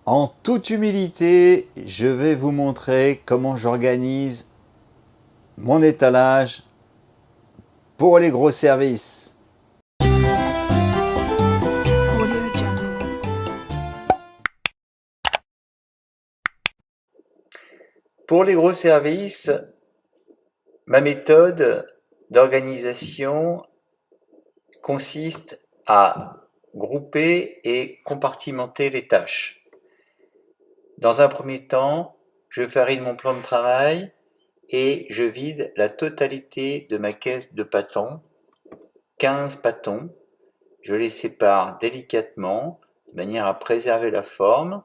En toute humilité, je vais vous montrer comment j'organise mon étalage pour les gros services. Pour les gros services, ma méthode d'organisation consiste à grouper et compartimenter les tâches. Dans un premier temps, je farine mon plan de travail et je vide la totalité de ma caisse de pâtons, 15 pâtons. Je les sépare délicatement de manière à préserver la forme.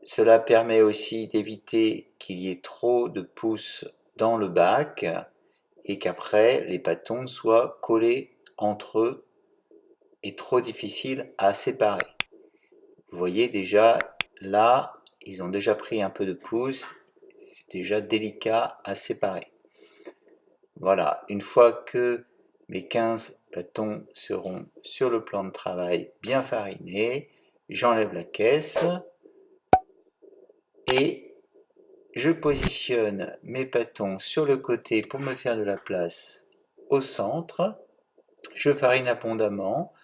Cela permet aussi d'éviter qu'il y ait trop de pouces dans le bac et qu'après les pâtons soient collés entre eux et trop difficiles à séparer. Vous voyez déjà là, ils ont déjà pris un peu de pouce, c'est déjà délicat à séparer. Voilà, une fois que mes 15 bâtons seront sur le plan de travail bien fariné, j'enlève la caisse et je positionne mes bâtons sur le côté pour me faire de la place au centre. Je farine abondamment.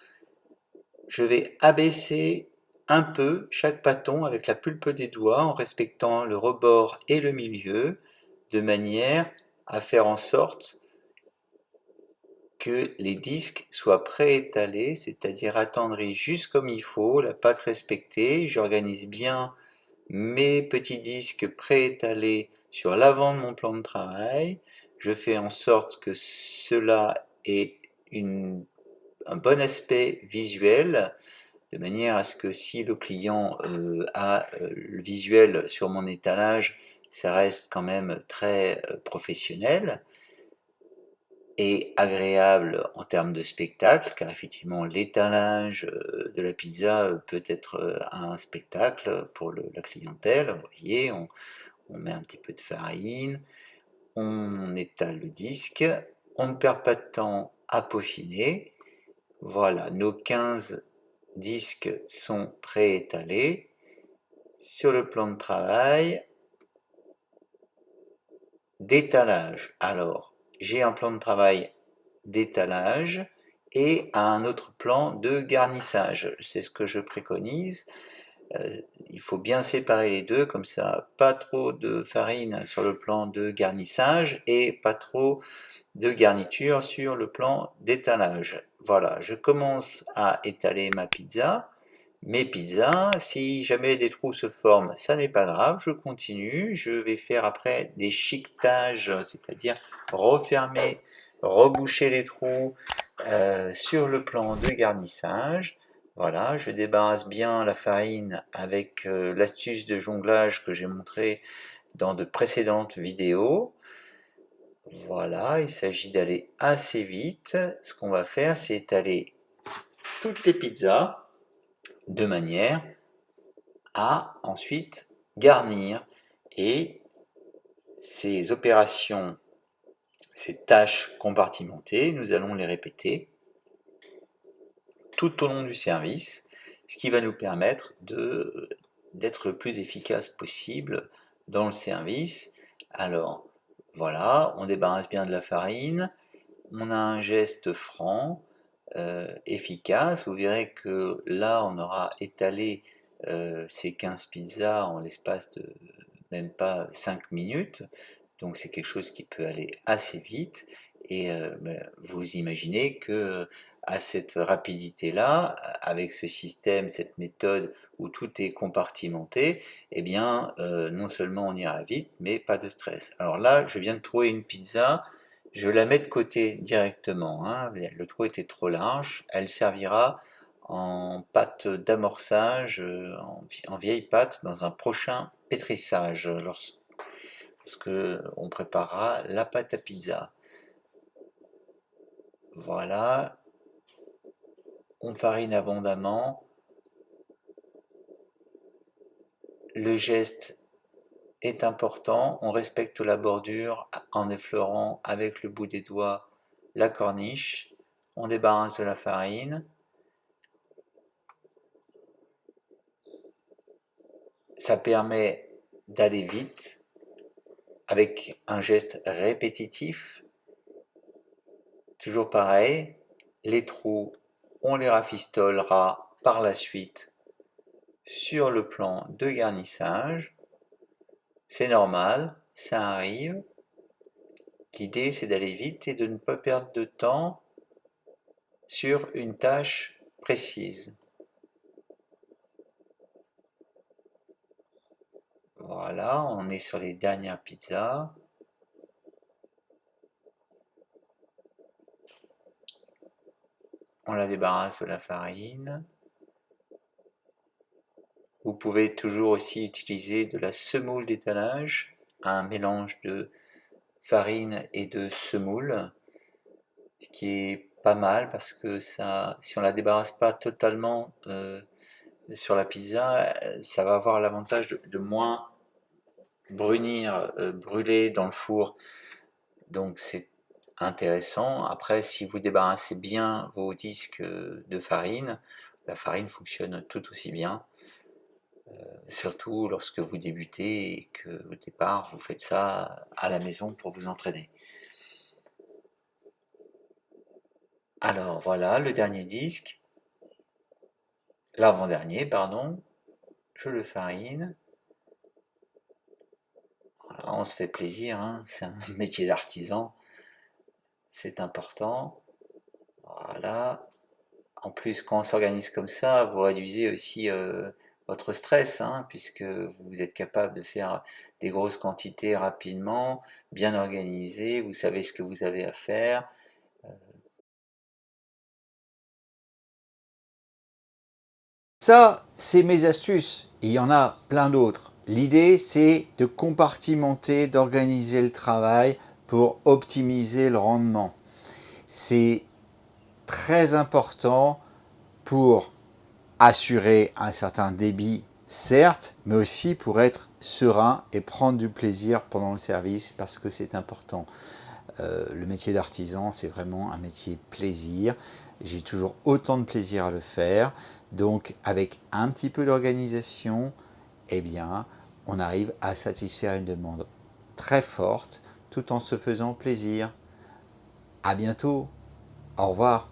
Je vais abaisser un peu chaque bâton avec la pulpe des doigts en respectant le rebord et le milieu de manière à faire en sorte que les disques soient préétalés, c'est-à-dire attendris juste comme il faut, la pâte respectée. J'organise bien mes petits disques préétalés sur l'avant de mon plan de travail. Je fais en sorte que cela ait un bon aspect visuel, de manière à ce que si le client a le visuel sur mon étalage, ça reste quand même très professionnel et agréable en termes de spectacle, car effectivement l'étalage de la pizza peut être un spectacle pour la clientèle. Vous voyez, on met un petit peu de farine, on étale le disque, on ne perd pas de temps à peaufiner. Voilà, nos 15 disques sont préétalés. Sur le plan de travail, d'étalage. Alors, j'ai un plan de travail d'étalage et un autre plan de garnissage. C'est ce que je préconise. Il faut bien séparer les deux, comme ça, pas trop de farine sur le plan de garnissage et pas trop de garniture sur le plan d'étalage. Voilà, je commence à étaler ma pizza. Mes pizzas, si jamais des trous se forment, ça n'est pas grave, je continue. Je vais faire après des chiquetages, c'est-à-dire refermer, reboucher les trous sur le plan de garnissage. Voilà, je débarrasse bien la farine avec l'astuce de jonglage que j'ai montré dans de précédentes vidéos. Voilà, il s'agit d'aller assez vite. Ce qu'on va faire, c'est étaler toutes les pizzas de manière à ensuite garnir. Et ces opérations, ces tâches compartimentées, nous allons les répéter tout au long du service, ce qui va nous permettre d'être le plus efficace possible dans le service. Alors voilà, on débarrasse bien de la farine, on a un geste franc, efficace. Vous verrez que là on aura étalé ces 15 pizzas en l'espace de même pas 5 minutes, donc c'est quelque chose qui peut aller assez vite. Et vous imaginez que à cette rapidité-là, avec ce système, cette méthode où tout est compartimenté, eh bien, non seulement on ira vite, mais pas de stress. Alors là, je viens de trouver une pizza, je la mets de côté directement, hein. Le trou était trop large, elle servira en pâte d'amorçage, en vieille pâte, dans un prochain pétrissage, lorsque on préparera la pâte à pizza. Voilà, on farine abondamment. Le geste est important, on respecte la bordure en effleurant avec le bout des doigts la corniche. On débarrasse de la farine. Ça permet d'aller vite avec un geste répétitif. Toujours pareil, les trous, on les rafistolera par la suite sur le plan de garnissage. C'est normal, ça arrive. L'idée, c'est d'aller vite et de ne pas perdre de temps sur une tâche précise. Voilà, on est sur les dernières pizzas. On la débarrasse de la farine. Vous pouvez toujours aussi utiliser de la semoule d'étalage, un mélange de farine et de semoule, ce qui est pas mal parce que ça, si on la débarrasse pas totalement sur la pizza, ça va avoir l'avantage de moins brunir, brûler dans le four. Donc c'est intéressant. Après, si vous débarrassez bien vos disques de farine, la farine fonctionne tout aussi bien. Surtout lorsque vous débutez et que au départ vous faites ça à la maison pour vous entraîner. Alors voilà le dernier disque, l'avant-dernier pardon, je le farine. Voilà, on se fait plaisir, hein, c'est un métier d'artisan, c'est important. Voilà. En plus, quand on s'organise comme ça, vous réduisez aussi votre stress, hein, puisque vous êtes capable de faire des grosses quantités rapidement, bien organisé, vous savez ce que vous avez à faire. Ça, c'est mes astuces. Il y en a plein d'autres. L'idée, c'est de compartimenter, d'organiser le travail pour optimiser le rendement. C'est très important pour assurer un certain débit, certes, mais aussi pour être serein et prendre du plaisir pendant le service parce que c'est important. Le métier d'artisan, c'est vraiment un métier plaisir. J'ai toujours autant de plaisir à le faire. Donc, avec un petit peu d'organisation, eh bien, on arrive à satisfaire une demande très forte tout en se faisant plaisir. À bientôt. Au revoir.